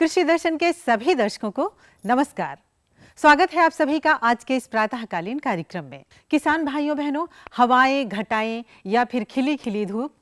कृषि दर्शन के सभी दर्शकों को नमस्कार। स्वागत है आप सभी का आज के इस प्रातःकालीन कार्यक्रम में। किसान भाइयों बहनों, हवाएं, घटाएं या फिर खिली खिली धूप,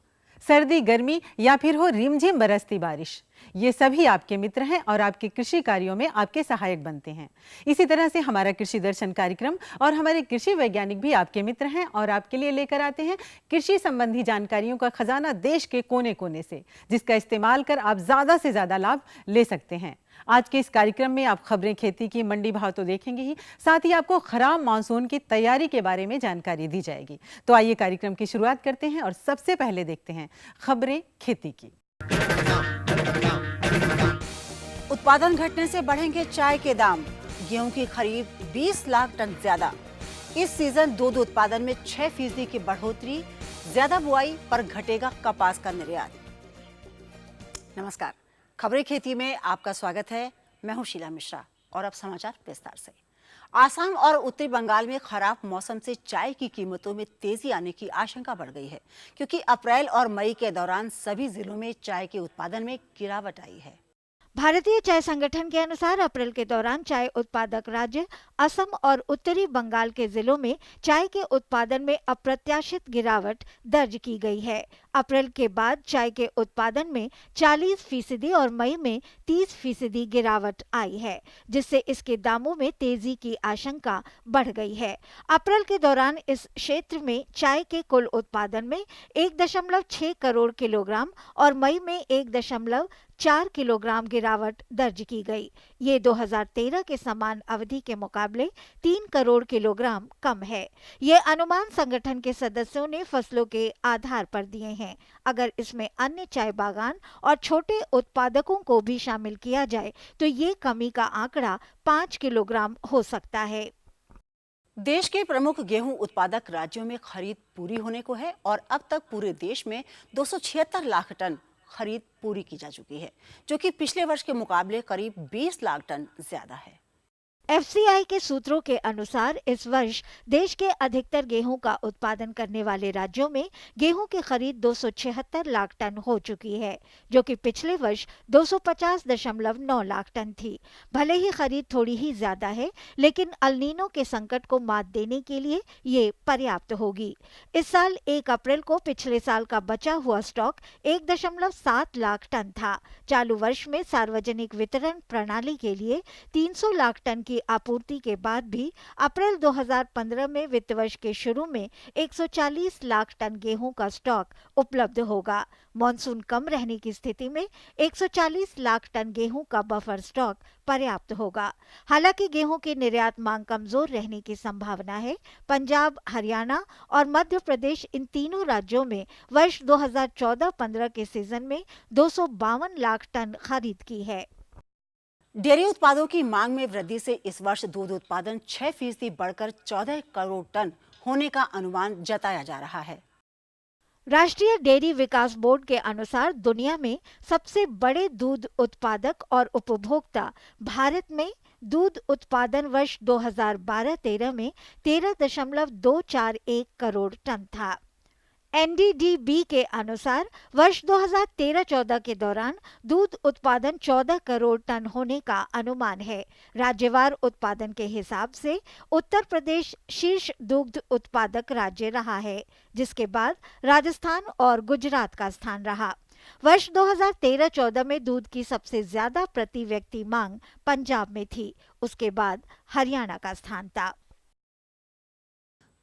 सर्दी गर्मी या फिर हो रिमझिम बरसती बारिश, ये सभी आपके मित्र हैं और आपके कृषि कार्यों में आपके सहायक बनते हैं। इसी तरह से हमारा कृषि दर्शन कार्यक्रम और हमारे कृषि वैज्ञानिक भी आपके मित्र हैं और आपके लिए लेकर आते हैं कृषि संबंधी जानकारियों का खजाना देश के कोने कोने से, जिसका इस्तेमाल कर आप ज्यादा से ज्यादा लाभ ले सकते हैं। आज के इस कार्यक्रम में आप खबरें खेती की, मंडी भाव तो देखेंगे ही, साथ ही आपको खराब मानसून की तैयारी के बारे में जानकारी दी जाएगी। तो आइए कार्यक्रम की शुरुआत करते हैं और सबसे पहले देखते हैं खबरें खेती की। उत्पादन घटने से बढ़ेंगे चाय के दाम, गेहूं की खरीद 20 लाख टन ज्यादा। इस सीजन दूध उत्पादन में 6% की बढ़ोतरी, ज्यादा बुआई पर घटेगा कपास का निर्यात। नमस्कार, खबरें खेती में आपका स्वागत है। मैं हूं शीला मिश्रा और अब समाचार विस्तार से। आसाम और उत्तरी बंगाल में खराब मौसम से चाय की कीमतों में तेजी आने की आशंका बढ़ गई है, क्योंकि अप्रैल और मई के दौरान सभी जिलों में चाय के उत्पादन में गिरावट आई है। भारतीय चाय संगठन के अनुसार अप्रैल के दौरान चाय उत्पादक राज्य असम और उत्तरी बंगाल के जिलों में चाय के उत्पादन में अप्रत्याशित गिरावट दर्ज की गई है। अप्रैल के बाद चाय के उत्पादन में 40% और मई में 30% गिरावट आई है, जिससे इसके दामों में तेजी की आशंका बढ़ गई है। अप्रैल के दौरान इस क्षेत्र में चाय के कुल उत्पादन में 1.6 करोड़ किलोग्राम और मई में 1.4 किलोग्राम गिरावट दर्ज की गई। ये 2013 के समान अवधि के मुकाबले 3 करोड़ किलोग्राम कम है। ये अनुमान संगठन के सदस्यों ने फसलों के आधार पर दिए हैं। अगर इसमें अन्य चाय बागान और छोटे उत्पादकों को भी शामिल किया जाए तो ये कमी का आंकड़ा 5 किलोग्राम हो सकता है। देश के प्रमुख गेहूं उत्पादक राज्यों में खरीद पूरी होने को है और अब तक पूरे देश में 276 लाख टन खरीद पूरी की जा चुकी है, जो कि पिछले वर्ष के मुकाबले करीब 20 लाख टन ज्यादा है। एफसीआई के सूत्रों के अनुसार इस वर्ष देश के अधिकतर गेहूं का उत्पादन करने वाले राज्यों में गेहूं की खरीद 276 लाख टन हो चुकी है, जो कि पिछले वर्ष 250.9 लाख टन थी। भले ही खरीद थोड़ी ही ज्यादा है, लेकिन अल नीनो के संकट को मात देने के लिए ये पर्याप्त होगी। इस साल 1 अप्रैल को पिछले साल का बचा हुआ स्टॉक 1.7 लाख टन था। चालू वर्ष में सार्वजनिक वितरण प्रणाली के लिए 300 लाख टन की आपूर्ति के बाद भी अप्रैल 2015 में वित्त वर्ष के शुरू में 140 लाख टन गेहूं का स्टॉक उपलब्ध होगा। मॉनसून कम रहने की स्थिति में 140 लाख टन गेहूं का बफर स्टॉक पर्याप्त होगा। हालांकि गेहूं की निर्यात मांग कमजोर रहने की संभावना है। पंजाब, हरियाणा और मध्य प्रदेश, इन तीनों राज्यों में वर्ष 2014-15 के सीजन में 252 लाख टन खरीद की है। डेयरी उत्पादों की मांग में वृद्धि से इस वर्ष दूध उत्पादन 6% बढ़कर 14 करोड़ टन होने का अनुमान जताया जा रहा है। राष्ट्रीय डेयरी विकास बोर्ड के अनुसार दुनिया में सबसे बड़े दूध उत्पादक और उपभोक्ता भारत में दूध उत्पादन वर्ष 2012-13 में 13.241 करोड़ टन था। एनडीडीबी के अनुसार वर्ष 2013-14 के दौरान दूध उत्पादन 14 करोड़ टन होने का अनुमान है। राज्यवार उत्पादन के हिसाब से उत्तर प्रदेश शीर्ष दुग्ध उत्पादक राज्य रहा है, जिसके बाद राजस्थान और गुजरात का स्थान रहा। वर्ष 2013-14 में दूध की सबसे ज्यादा प्रति व्यक्ति मांग पंजाब में थी, उसके बाद हरियाणा का स्थान था।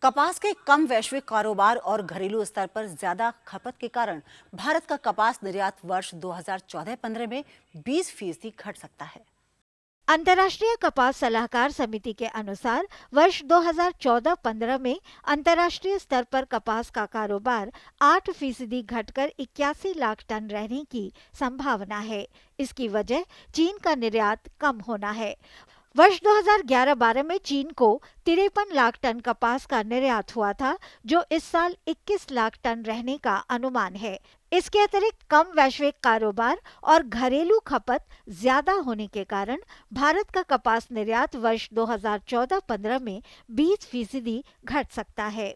कपास के कम वैश्विक कारोबार और घरेलू स्तर पर ज्यादा खपत के कारण भारत का कपास निर्यात वर्ष 2014-15 में 20% घट सकता है। अंतर्राष्ट्रीय कपास सलाहकार समिति के अनुसार वर्ष 2014-15 में अंतर्राष्ट्रीय स्तर पर कपास का कारोबार 8% घटकर 81 लाख टन रहने की संभावना है। इसकी वजह चीन का निर्यात कम होना है। वर्ष 2011-12 में चीन को 53 लाख टन कपास का निर्यात हुआ था, जो इस साल 21 लाख टन रहने का अनुमान है। इसके अतिरिक्त कम वैश्विक कारोबार और घरेलू खपत ज्यादा होने के कारण भारत का कपास निर्यात वर्ष 2014-15 में 20% घट सकता है।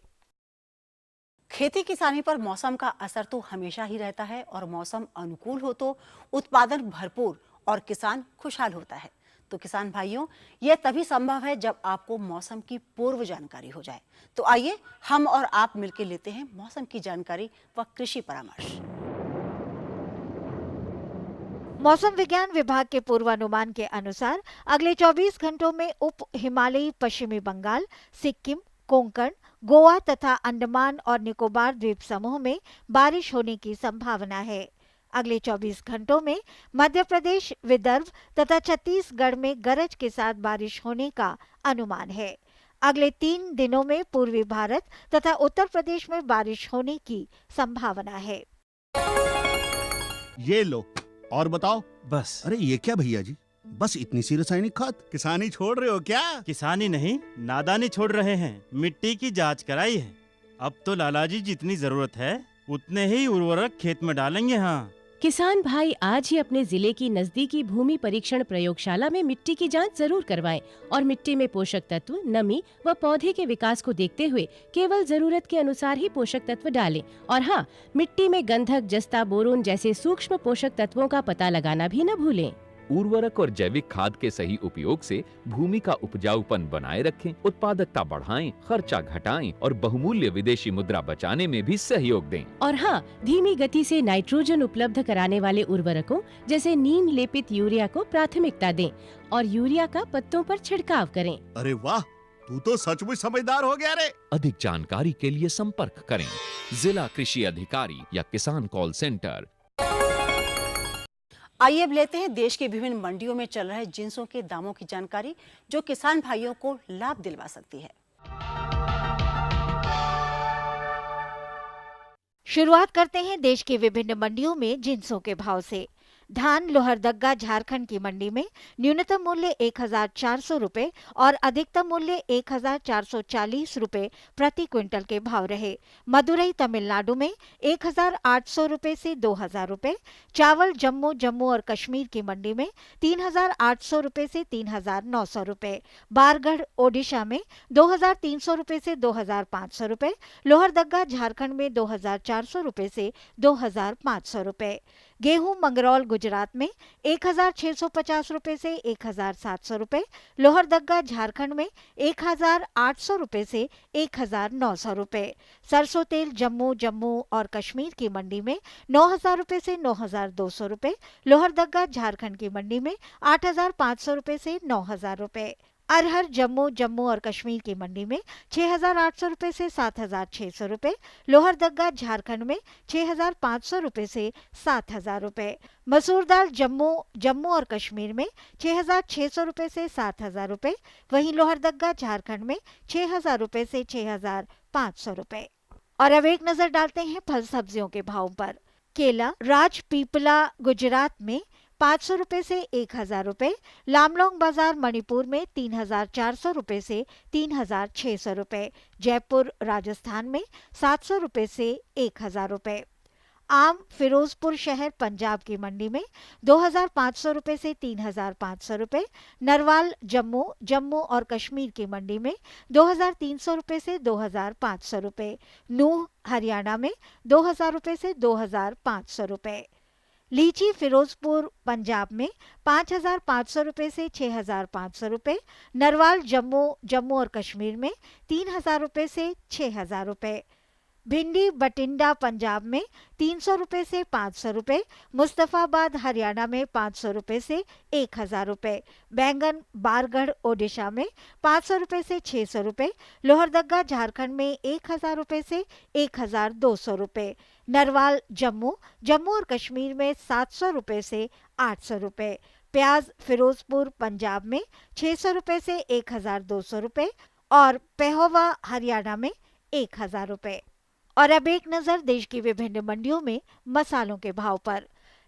खेती किसानी पर मौसम का असर तो हमेशा ही रहता है और मौसम अनुकूल हो तो उत्पादन भरपूर और किसान खुशहाल होता है। तो किसान भाइयों, यह तभी संभव है जब आपको मौसम की पूर्व जानकारी हो जाए। तो आइए हम और आप मिलकर लेते हैं मौसम की जानकारी व कृषि परामर्श। मौसम विज्ञान विभाग के पूर्वानुमान के अनुसार अगले 24 घंटों में उप हिमालयी पश्चिमी बंगाल, सिक्किम, कोंकण, गोवा तथा अंडमान और निकोबार द्वीप समूह में बारिश होने की संभावना है। अगले 24 घंटों में मध्य प्रदेश, विदर्भ तथा छत्तीसगढ़ में गरज के साथ बारिश होने का अनुमान है। अगले 3 दिनों में पूर्वी भारत तथा उत्तर प्रदेश में बारिश होने की संभावना है। ये लो और बताओ। बस। अरे ये क्या भैया जी, बस इतनी सी रासायनिक खाद? किसानी छोड़ रहे हो क्या? किसानी नहीं, नादानी छोड़ रहे हैं। मिट्टी की जांच कराई है। अब तो लालाजी जितनी जरूरत है उतने ही उर्वरक खेत में डालेंगे। हाँ, किसान भाई आज ही अपने जिले की नजदीकी भूमि परीक्षण प्रयोगशाला में मिट्टी की जांच जरूर करवाएं और मिट्टी में पोषक तत्व, नमी व पौधे के विकास को देखते हुए केवल जरूरत के अनुसार ही पोषक तत्व डालें। और हाँ, मिट्टी में गंधक, जस्ता, बोरोन जैसे सूक्ष्म पोषक तत्वों का पता लगाना भी न भूलें। उर्वरक और जैविक खाद के सही उपयोग से भूमि का उपजाऊपन बनाए रखें, उत्पादकता बढ़ाएं, खर्चा घटाएं और बहुमूल्य विदेशी मुद्रा बचाने में भी सहयोग दें। और हाँ, धीमी गति से नाइट्रोजन उपलब्ध कराने वाले उर्वरकों जैसे नीम लेपित यूरिया को प्राथमिकता दें और यूरिया का पत्तों पर छिड़काव करें। अरे वाह, तू तो सचमुच समझदार हो गया रे। अधिक जानकारी के लिए संपर्क करें जिला कृषि अधिकारी या किसान कॉल सेंटर। आइए अब लेते हैं देश के विभिन्न मंडियों में चल रहे जिंसों के दामों की जानकारी, जो किसान भाइयों को लाभ दिलवा सकती है। शुरुआत करते हैं देश के विभिन्न मंडियों में जिंसों के भाव से। धान लोहरदग्गा झारखंड की मंडी में न्यूनतम मूल्य 1400 रुपए और अधिकतम मूल्य 1440 रुपए प्रति क्विंटल के भाव रहे। मदुरई तमिलनाडु में 1800 रुपए से 2000 रुपए। चावल जम्मू और कश्मीर की मंडी में 3800 रुपए से 3900 रुपए। बारगढ़ ओडिशा में 2300 रुपए से 2500 रुपए। लोहरदग्गा झारखंड में 2400 रुपए से 2500 रुपए। गेहूं मंगरौल गुजरात में 1650 रुपए से 1700 रुपए। लोहरदग्गा झारखंड में 1800 रुपए से 1900 रुपए। सरसों तेल जम्मू और कश्मीर की मंडी में 9000 रुपए से 9200 रुपए। लोहरदग्गा झारखंड की मंडी में 8500 रुपए से 9000 रुपए। अरहर जम्मू और कश्मीर की मंडी में 6800 रुपए से 7600 रुपए। लोहरदग्गा झारखंड में 6500 रुपए से 7000 रुपए। मसूर दाल जम्मू और कश्मीर में 6600 रुपए से 7000 रुपए। वहीं लोहरदग्गा झारखंड में 6000 रुपए से 6500 रुपए। और अब एक नजर डालते हैं फल सब्जियों के भाव पर। केला राजपीपला गुजरात में 500 रुपए से 1000 रुपए। लामलोंग बाजार मणिपुर में 3400 रुपए से 3600 रुपए। जयपुर राजस्थान में 700 रुपए से 1000 रुपए। आम फिरोजपुर शहर पंजाब की मंडी में 2500 रुपए से 3500 रुपए। नरवाल जम्मू और कश्मीर की मंडी में 2300 रुपए से 2500 रुपए। नूह हरियाणा में 2000 रुपए से 2500 रुपए। लीची फिरोजपुर पंजाब में 5500 रुपए से 6500 रुपए। नरवाल जम्मू और कश्मीर में 3000 रुपए से 6000 रुपए। भिंडी बटिंडा पंजाब में 300 रुपए से 500 रुपए। मुस्तफाबाद हरियाणा में 500 रुपए से 1000 रुपए। बैंगन बारगढ़ ओडिशा में 500 रुपए से 600 रुपए। लोहरदग्गा झारखंड में 1000 रुपए से 1200 रुपए। नरवाल जम्मू और कश्मीर में 700 रुपए से 800 रुपए। प्याज फिरोजपुर पंजाब में 600 रुपए से 1200 रुपए और पेहोवा हरियाणा में 1000 रुपए। और अब एक नजर देश की विभिन्न मंडियों में मसालों के भाव पर।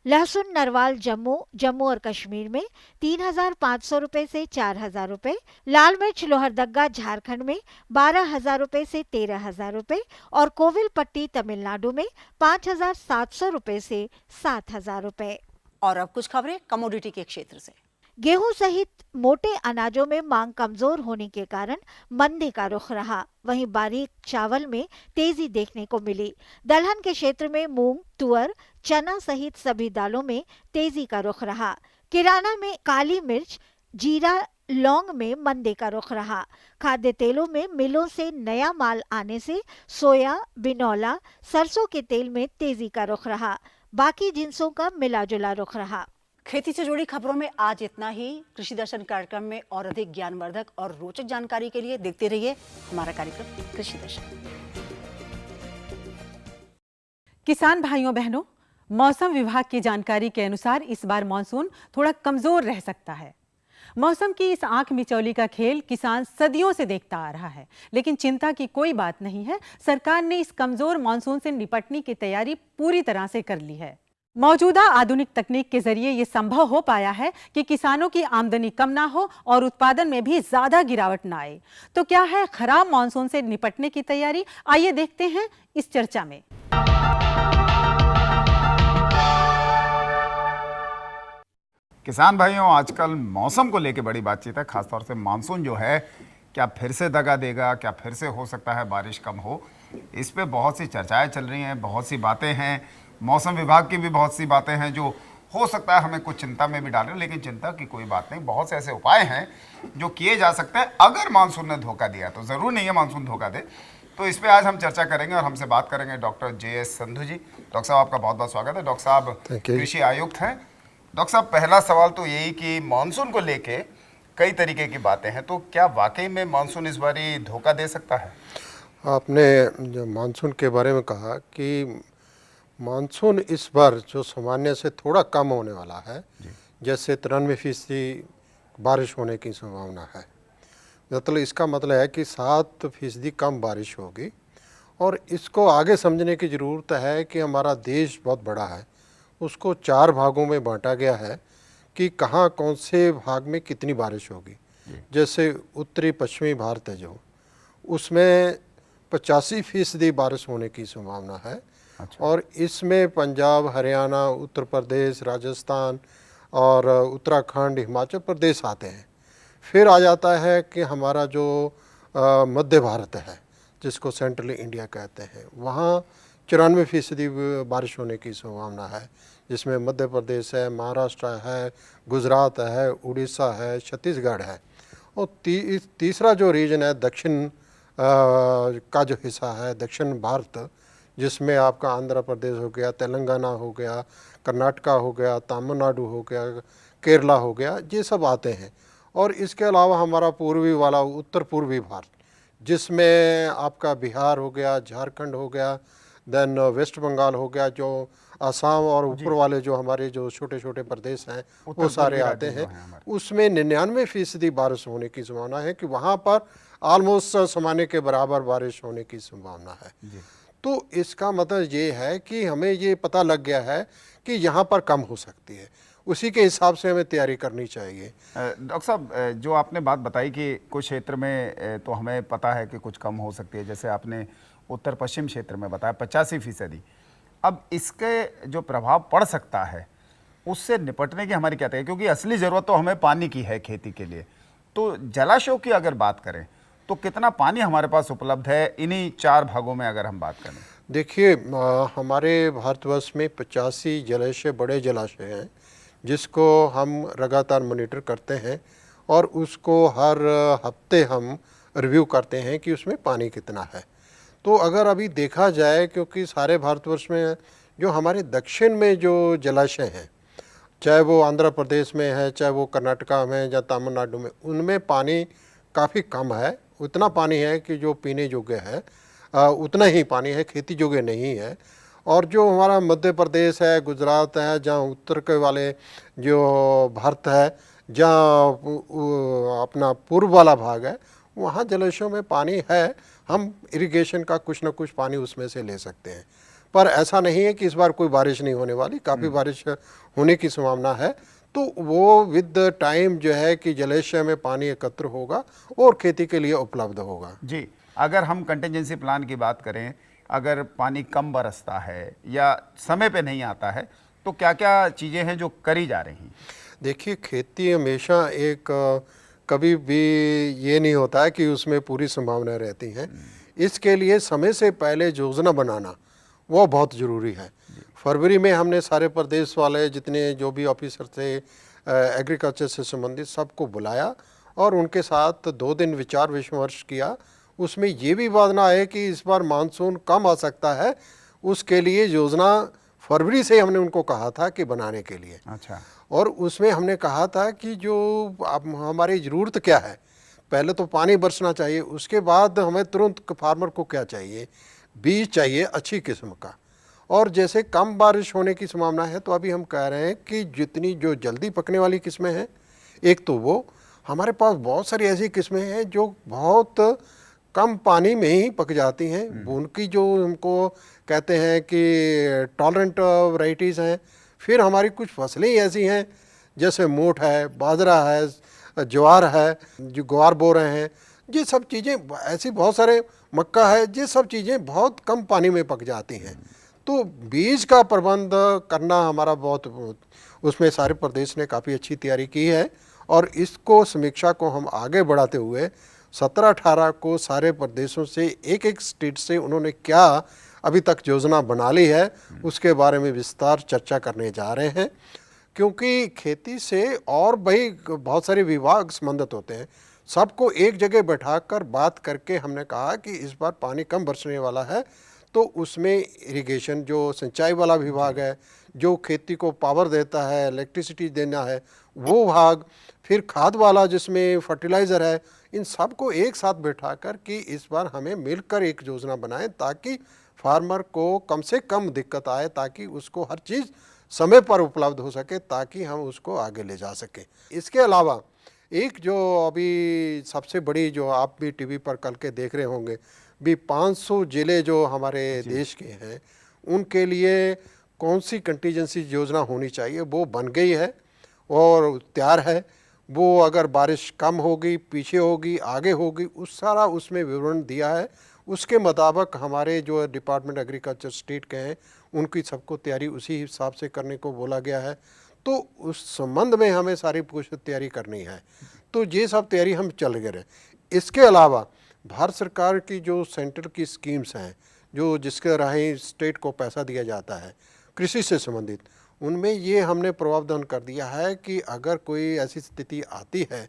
लहसुन नरवाल जम्मू और कश्मीर में 3500 रुपए से 4000 रुपए। लाल मिर्च लोहरदग्गा झारखंड में 12000 रुपए से 13000 रुपए और कोविलपट्टी तमिलनाडु में 5700 रुपए से 7000 रुपए। और अब कुछ खबरें कमोडिटी के क्षेत्र से। गेहूं सहित मोटे अनाजों में मांग कमजोर होने के कारण मंदी का रुख रहा। वहीं बारीक चावल में तेजी देखने को मिली। दलहन के क्षेत्र में मूंग, तुअर, चना सहित सभी दालों में तेजी का रुख रहा। किराना में काली मिर्च, जीरा, लौंग में मंदे का रुख रहा। खाद्य तेलों में मिलों से नया माल आने से सोया, बिनौला, सरसों के तेल में तेजी का रुख रहा। बाकी जिन्सों का मिला जुला रुख रहा। खेती से जुड़ी खबरों में आज इतना ही। कृषि दर्शन कार्यक्रम में और अधिक ज्ञानवर्धक और रोचक जानकारी के लिए देखते रहिए हमारा कार्यक्रम कृषि दर्शन। किसान भाइयों बहनों, मौसम विभाग की जानकारी के अनुसार इस बार मानसून थोड़ा कमजोर रह सकता है। मौसम की इस आंख मिचौली का खेल किसान सदियों से देखता आ रहा है, लेकिन चिंता की कोई बात नहीं है। सरकार ने इस कमजोर मानसून से निपटने की तैयारी पूरी तरह से कर ली है। मौजूदा आधुनिक तकनीक के जरिए ये संभव हो पाया है कि किसानों की आमदनी कम ना हो और उत्पादन में भी ज्यादा गिरावट ना आए। तो क्या है खराब मानसून से निपटने की तैयारी? आइए देखते हैं इस चर्चा में। किसान भाइयों, आजकल मौसम को लेकर बड़ी बातचीत है, खासतौर से मानसून जो है क्या फिर से दगा देगा, क्या फिर से हो सकता है बारिश कम हो। इस पे बहुत सी चर्चाएं चल रही हैं, बहुत सी बातें हैं। मौसम विभाग की भी बहुत सी बातें हैं जो हो सकता है हमें कुछ चिंता में भी डालें, लेकिन चिंता की कोई बात नहीं। बहुत से ऐसे उपाय हैं जो किए जा सकते हैं अगर मानसून ने धोखा दिया तो। ज़रूर नहीं है मानसून धोखा दे। तो इस पर आज हम चर्चा करेंगे और हमसे बात करेंगे डॉक्टर JS संधू जी। डॉक्टर साहब, आपका बहुत बहुत स्वागत है। डॉक्टर साहब कृषि आयुक्त हैं। डॉक्टर साहब, पहला सवाल तो यही कि मानसून को लेके कई तरीके की बातें हैं, तो क्या वाकई में मानसून इस बारी धोखा दे सकता है? आपने जो मानसून के बारे में कहा कि मानसून इस बार जो सामान्य से थोड़ा कम होने वाला है, जैसे 93% बारिश होने की संभावना है। मतलब इसका मतलब है कि 7% कम बारिश होगी। और इसको आगे समझने की ज़रूरत है कि हमारा देश बहुत बड़ा है, उसको 4 भागों में बांटा गया है कि कहाँ कौन से भाग में कितनी बारिश होगी। जैसे उत्तरी पश्चिमी भारत है जो, उसमें 85% बारिश होने की संभावना है। अच्छा। और इसमें पंजाब, हरियाणा, उत्तर प्रदेश, राजस्थान और उत्तराखंड, हिमाचल प्रदेश आते हैं। फिर आ जाता है कि हमारा जो मध्य भारत है, जिसको सेंट्रल इंडिया कहते हैं, वहाँ 94% बारिश होने की संभावना है, जिसमें मध्य प्रदेश है, महाराष्ट्र है, गुजरात है, उड़ीसा है, छत्तीसगढ़ है। और तीसरा जो रीजन है दक्षिण का जो हिस्सा है, दक्षिण भारत, जिसमें आपका आंध्र प्रदेश हो गया, तेलंगाना हो गया, कर्नाटका हो गया, तमिलनाडु हो गया, केरला हो गया, ये सब आते हैं। और इसके अलावा हमारा पूर्वी वाला उत्तर पूर्वी भारत, जिसमें आपका बिहार हो गया, झारखंड हो गया, देन वेस्ट बंगाल हो गया, जो असम और ऊपर वाले जो हमारे जो छोटे छोटे प्रदेश हैं वो सारे आते हैं। उसमें 99% बारिश होने की संभावना है कि वहाँ पर ऑलमोस्ट सामान्य के बराबर बारिश होने की संभावना है। तो इसका मतलब ये है कि हमें ये पता लग गया है कि यहाँ पर कम हो सकती है, उसी के हिसाब से हमें तैयारी करनी चाहिए। डॉक्टर साहब, जो आपने बात बताई कि कुछ क्षेत्र में तो हमें पता है कि कुछ कम हो सकती है, जैसे आपने उत्तर पश्चिम क्षेत्र में बताया 85%। अब इसके जो प्रभाव पड़ सकता है उससे निपटने की हमारी क्या तैयारी, क्योंकि असली ज़रूरत तो हमें पानी की है खेती के लिए। तो जलाशयों की अगर बात करें तो कितना पानी हमारे पास उपलब्ध है इन्हीं 4 भागों में अगर हम बात करें? देखिए, हमारे भारतवर्ष में 85 जलाशय, बड़े जलाशय हैं, जिसको हम लगातार मॉनिटर करते हैं और उसको हर हफ्ते हम रिव्यू करते हैं कि उसमें पानी कितना है। तो अगर अभी देखा जाए, क्योंकि सारे भारतवर्ष में जो हमारे दक्षिण में जो जलाशय हैं, चाहे वो आंध्र प्रदेश में है, चाहे वो कर्नाटका में या तमिलनाडु में, उनमें पानी काफ़ी कम है। उतना पानी है कि जो पीने योग्य है उतना ही पानी है, खेती योग्य नहीं है। और जो हमारा मध्य प्रदेश है, गुजरात है, जहाँ उत्तर के वाले जो भारत है, जहाँ अपना पूर्व वाला भाग है, वहाँ जलाशयों में पानी है। हम इरिगेशन का कुछ न कुछ पानी उसमें से ले सकते हैं। पर ऐसा नहीं है कि इस बार कोई बारिश नहीं होने वाली, काफ़ी बारिश होने की संभावना है। तो वो विद टाइम जो है कि जलाशय में पानी एकत्र होगा और खेती के लिए उपलब्ध होगा। जी, अगर हम कंटिजेंसी प्लान की बात करें, अगर पानी कम बरसता है या समय पे नहीं आता है, तो क्या क्या चीज़ें हैं जो करी जा रही हैं? देखिए, खेती हमेशा एक कभी भी ये नहीं होता है कि उसमें पूरी संभावना रहती हैं। इसके लिए समय से पहले योजना बनाना वो बहुत ज़रूरी है। फरवरी में हमने सारे प्रदेश वाले जितने जो भी ऑफिसर थे, एग्रीकल्चर से संबंधित सबको बुलाया और उनके साथ 2 दिन विचार विमर्श किया। उसमें ये भी बात ना आए कि इस बार मानसून कम आ सकता है, उसके लिए योजना फरवरी से हमने उनको कहा था कि बनाने के लिए। अच्छा। और उसमें हमने कहा था कि जो अब हमारी ज़रूरत क्या है, पहले तो पानी बरसना चाहिए, उसके बाद हमें तुरंत फार्मर को क्या चाहिए, बीज चाहिए अच्छी किस्म का। और जैसे कम बारिश होने की संभावना है तो अभी हम कह रहे हैं कि जितनी जो जल्दी पकने वाली किस्में हैं, एक तो वो हमारे पास बहुत सारी ऐसी किस्में हैं जो बहुत कम पानी में ही पक जाती हैं। उनकी जो हमको कहते हैं कि टॉलरेंट वैरायटीज़ हैं। फिर हमारी कुछ फसलें ऐसी हैं जैसे मोठ है, बाजरा है, ज्वार है, जो ग्वार बो रहे हैं, ये सब चीज़ें ऐसी बहुत सारे, मक्का है, ये सब चीज़ें बहुत कम पानी में पक जाती हैं। तो बीज का प्रबंध करना हमारा बहुत, उसमें सारे प्रदेश ने काफ़ी अच्छी तैयारी की है और इसको समीक्षा को हम आगे बढ़ाते हुए 17-18 को सारे प्रदेशों से एक स्टेट से उन्होंने क्या अभी तक योजना बना ली है उसके बारे में विस्तार चर्चा करने जा रहे हैं। क्योंकि खेती से और भाई बहुत सारे विभाग संबंधित होते हैं, सबको एक जगह बैठाकर बात करके हमने कहा कि इस बार पानी कम बरसने वाला है, तो उसमें इरिगेशन जो सिंचाई वाला विभाग है, जो खेती को पावर देता है, इलेक्ट्रिसिटी देना है वो भाग, फिर खाद वाला जिसमें फर्टिलाइज़र है, इन सबको एक साथ बैठाकर कि इस बार हमें मिलकर एक योजना बनाएं ताकि फार्मर को कम से कम दिक्कत आए, ताकि उसको हर चीज़ समय पर उपलब्ध हो सके, ताकि हम उसको आगे ले जा सकें। इसके अलावा एक जो अभी सबसे बड़ी, जो आप भी टीवी पर कल के देख रहे होंगे, भी 500 ज़िले जो हमारे देश के हैं उनके लिए कौन सी कंटीजेंसी योजना होनी चाहिए वो बन गई है और तैयार है। वो अगर बारिश कम होगी, पीछे होगी, आगे होगी, उस सारा उसमें विवरण दिया है। उसके मुताबिक हमारे जो डिपार्टमेंट एग्रीकल्चर स्टेट के हैं उनकी सबको तैयारी उसी हिसाब से करने को बोला गया है। तो उस संबंध में हमें सारी कुछ तैयारी करनी है, तो ये सब तैयारी हम चल गए रहे। इसके अलावा भारत सरकार की जो सेंटर की स्कीम्स हैं, जो जिसके राही स्टेट को पैसा दिया जाता है कृषि से संबंधित, उनमें ये हमने प्रावधान कर दिया है कि अगर कोई ऐसी स्थिति आती है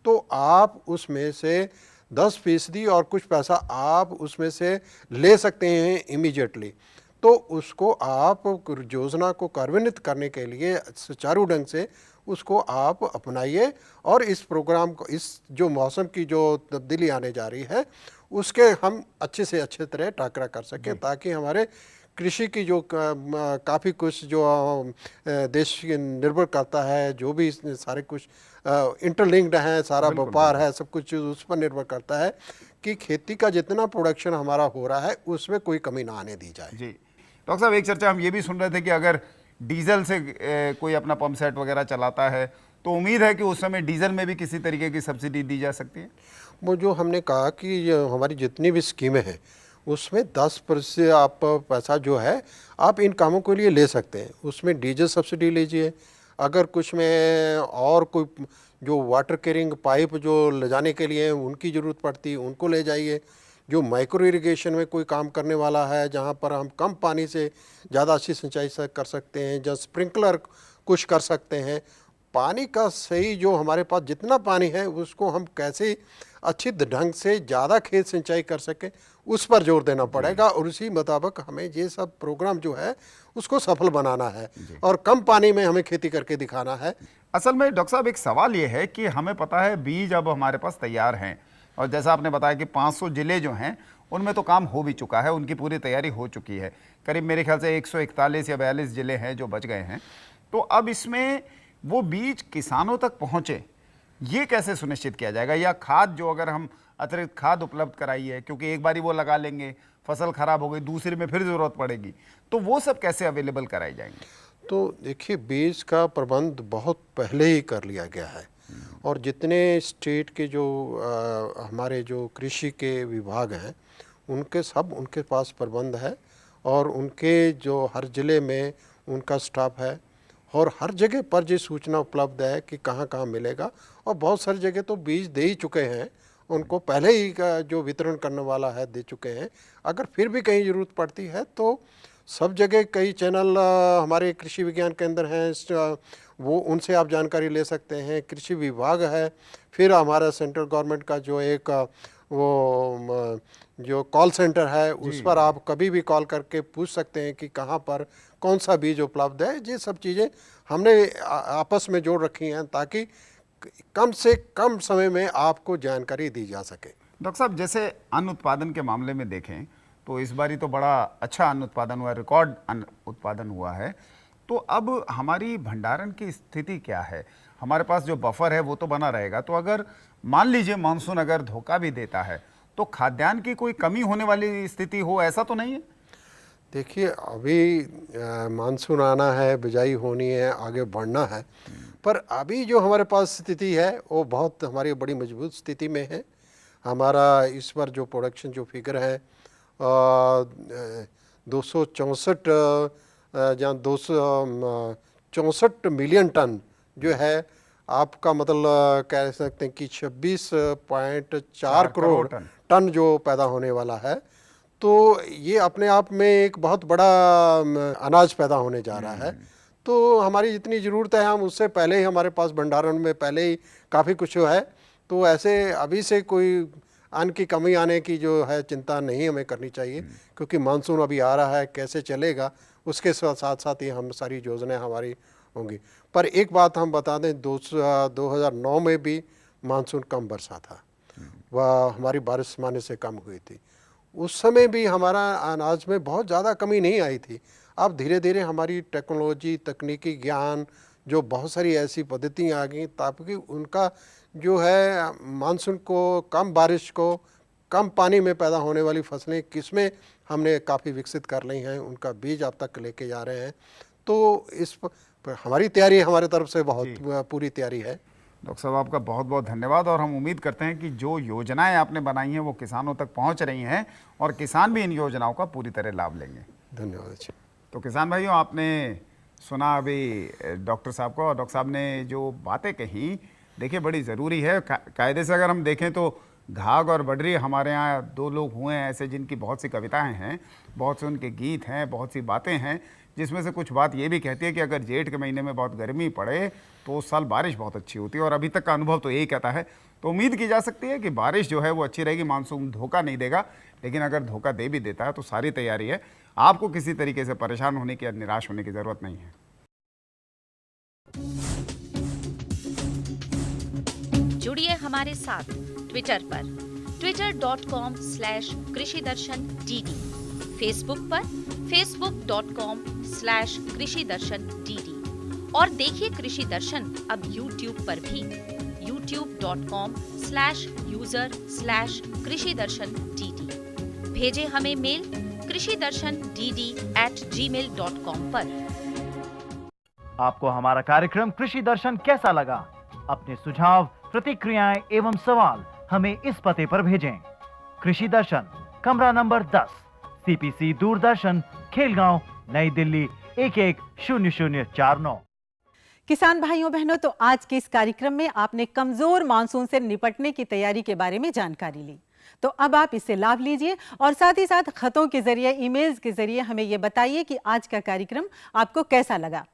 तो आप उसमें से 10% और कुछ पैसा आप उसमें से ले सकते हैं इमीडिएटली। तो उसको आप योजना को कार्यान्वित करने के लिए सुचारू ढंग से उसको आप अपनाइए और इस प्रोग्राम को, इस जो मौसम की जो तब्दीली आने जा रही है उसके हम अच्छे से अच्छे तरह टाकरा कर सकें, ताकि हमारे कृषि की जो काफ़ी कुछ जो देश निर्भर करता है, जो भी सारे कुछ इंटरलिंक्ड हैं, सारा व्यापार है, सब कुछ उस पर निर्भर करता है कि खेती का जितना प्रोडक्शन हमारा हो रहा है उसमें कोई कमी ना आने दी जाए। जी डॉक्टर साहब, एक चर्चा हम ये भी सुन रहे थे कि अगर डीजल से कोई अपना पंप सेट वगैरह चलाता है तो उम्मीद है कि उस समय डीजल में भी किसी तरीके की सब्सिडी दी जा सकती है। वो जो हमने कहा कि हमारी जितनी भी स्कीमें हैं उसमें 10% आप पैसा जो है आप इन कामों के लिए ले सकते हैं। उसमें डीजल सब्सिडी लीजिए, अगर कुछ में और कोई जो वाटर कैरिंग पाइप जो ले जाने के लिए उनकी ज़रूरत पड़ती है उनको ले जाइए। जो माइक्रो इरिगेशन में कोई काम करने वाला है, जहाँ पर हम कम पानी से ज़्यादा अच्छी सिंचाई कर सकते हैं, जहाँ स्प्रिंकलर कुछ कर सकते हैं, पानी का सही जो हमारे पास जितना पानी है उसको हम कैसे अच्छी ढंग से ज़्यादा खेत सिंचाई कर सकें, उस पर जोर देना पड़ेगा। और उसी मुताबिक हमें ये सब प्रोग्राम जो है उसको सफल बनाना है और कम पानी में हमें खेती करके दिखाना है। असल में डॉक्टर साहब एक सवाल ये है कि हमें पता है बीज अब हमारे पास तैयार हैं और जैसा आपने बताया कि 500 ज़िले जो हैं उनमें तो काम हो भी चुका है, उनकी पूरी तैयारी हो चुकी है। करीब मेरे ख्याल से 141 या 42 ज़िले हैं जो बच गए हैं। तो अब इसमें वो बीज किसानों तक पहुँचे, ये कैसे सुनिश्चित किया जाएगा? या खाद जो अगर हम अतिरिक्त खाद उपलब्ध कराई है, क्योंकि एक बारी वो लगा लेंगे, फसल खराब हो गई, दूसरे में फिर ज़रूरत पड़ेगी, तो वो सब कैसे अवेलेबल कराई जाएंगे? तो देखिए, बीज का प्रबंध बहुत पहले ही कर लिया गया है और जितने स्टेट के जो हमारे जो कृषि के विभाग हैं उनके पास प्रबंध है और उनके जो हर ज़िले में उनका स्टाफ है और हर जगह पर ये सूचना उपलब्ध है कि कहाँ कहाँ मिलेगा। और बहुत सारी जगह तो बीज दे ही चुके हैं, उनको पहले ही का जो वितरण करने वाला है दे चुके हैं। अगर फिर भी कहीं ज़रूरत पड़ती है तो सब जगह कई चैनल हमारे कृषि विज्ञान केंद्र हैं, वो उनसे आप जानकारी ले सकते हैं। कृषि विभाग है, फिर हमारा सेंट्रल गवर्नमेंट का जो एक जो कॉल सेंटर है, उस पर आप कभी भी कॉल करके पूछ सकते हैं कि कहाँ पर कौन सा बीज उपलब्ध है। ये सब चीज़ें हमने आपस में जोड़ रखी हैं ताकि कम से कम समय में आपको जानकारी दी जा सके। डॉक्टर साहब, जैसे अन्न उत्पादन के मामले में देखें तो इस बारी तो बड़ा अच्छा अन्न उत्पादन हुआ है, रिकॉर्ड अन्न उत्पादन हुआ है। तो अब हमारी भंडारण की स्थिति क्या है? हमारे पास जो बफर है वो तो बना रहेगा, तो अगर मान लीजिए मानसून अगर धोखा भी देता है तो खाद्यान्न की कोई कमी होने वाली स्थिति हो, ऐसा तो नहीं है? देखिए, अभी मानसून आना है, बिजाई होनी है, आगे बढ़ना है, पर अभी जो हमारे पास स्थिति है वो बहुत हमारी बड़ी मजबूत स्थिति में है। हमारा इस बार जो प्रोडक्शन जो फिगर है 264 या 264 मिलियन टन जो है, आपका मतलब कह सकते हैं कि 26.4 करोड़ टन जो पैदा होने वाला है। तो ये अपने आप में एक बहुत बड़ा अनाज पैदा होने जा रहा है। तो हमारी जितनी ज़रूरत है हम उससे पहले ही हमारे पास भंडारण में पहले ही काफ़ी कुछ है। तो ऐसे अभी से कोई अन्न की कमी आने की जो है चिंता नहीं हमें करनी चाहिए, क्योंकि मानसून अभी आ रहा है, कैसे चलेगा उसके साथ साथ ही हम सारी योजनाएं हमारी होंगी। पर एक बात हम बता दें, 2009 में भी मानसून कम बरसा था, वह हमारी बारिश माने से कम हुई थी। उस समय भी हमारा अनाज में बहुत ज़्यादा कमी नहीं आई थी। अब धीरे धीरे हमारी टेक्नोलॉजी, तकनीकी ज्ञान, जो बहुत सारी ऐसी पद्धतियाँ आ गई ताकि उनका जो है मानसून को, कम बारिश को, कम पानी में पैदा होने वाली फसलें किस्में हमने काफ़ी विकसित कर ली हैं, उनका बीज अब तक लेके जा रहे हैं। तो इस पर हमारी तैयारी हमारे तरफ से बहुत पूरी तैयारी है। डॉक्टर साहब, आपका बहुत बहुत धन्यवाद, और हम उम्मीद करते हैं कि जो योजनाएं आपने बनाई हैं वो किसानों तक पहुंच रही हैं और किसान भी इन योजनाओं का पूरी तरह लाभ लेंगे। धन्यवाद। तो किसान भाइयों, आपने सुना अभी डॉक्टर साहब को, और डॉक्टर साहब ने जो बातें कही, देखिए बड़ी ज़रूरी है। कायदे से अगर हम देखें तो घाघ और बडरी हमारे यहाँ दो लोग हुए हैं ऐसे जिनकी बहुत सी कविताएं हैं, बहुत से उनके गीत हैं, बहुत सी बातें हैं, जिसमें से कुछ बात ये भी कहती है कि अगर जेठ के महीने में बहुत गर्मी पड़े तो उस साल बारिश बहुत अच्छी होती है, और अभी तक का अनुभव तो यही कहता है। तो उम्मीद की जा सकती है कि बारिश जो है वो अच्छी रहेगी, मानसून धोखा नहीं देगा। लेकिन अगर धोखा दे भी देता है तो सारी तैयारी है, आपको किसी तरीके से परेशान होने की या निराश होने की ज़रूरत नहीं है। जुड़िए हमारे साथ ट्विटर पर twitter.com/कृषिदर्शन.dd, फेसबुक पर facebook.com/कृषिदर्शन.dd, और देखिए कृषि दर्शन अब यूट्यूब पर भी youtube.com/user/कृषिदर्शन.dd। भेजे हमें मेल कृषिदर्शन.dd@gmail.com पर। आपको हमारा कार्यक्रम कृषि दर्शन कैसा लगा? अपने सुझाव, प्रतिक्रियाएं एवं सवाल हमें इस पते पर भेजें। कृषि दर्शन, कमरा नंबर 10, CPC दूरदर्शन, खेलगांव, नई दिल्ली 110049। किसान भाइयों बहनों, तो आज के इस कार्यक्रम में आपने कमजोर मानसून से निपटने की तैयारी के बारे में जानकारी ली। तो अब आप इससे लाभ लीजिए और साथ ही साथ खतों के जरिए, ईमेल्स के जरिए हमें यह बताइए कि आज का कार्यक्रम आपको कैसा लगा,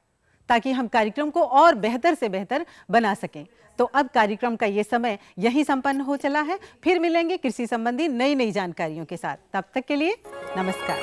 ताकि हम कार्यक्रम को और बेहतर से बेहतर बना सकें। तो अब कार्यक्रम का ये समय यही संपन्न हो चला है। फिर मिलेंगे कृषि संबंधी नई नई जानकारियों के साथ। तब तक के लिए नमस्कार।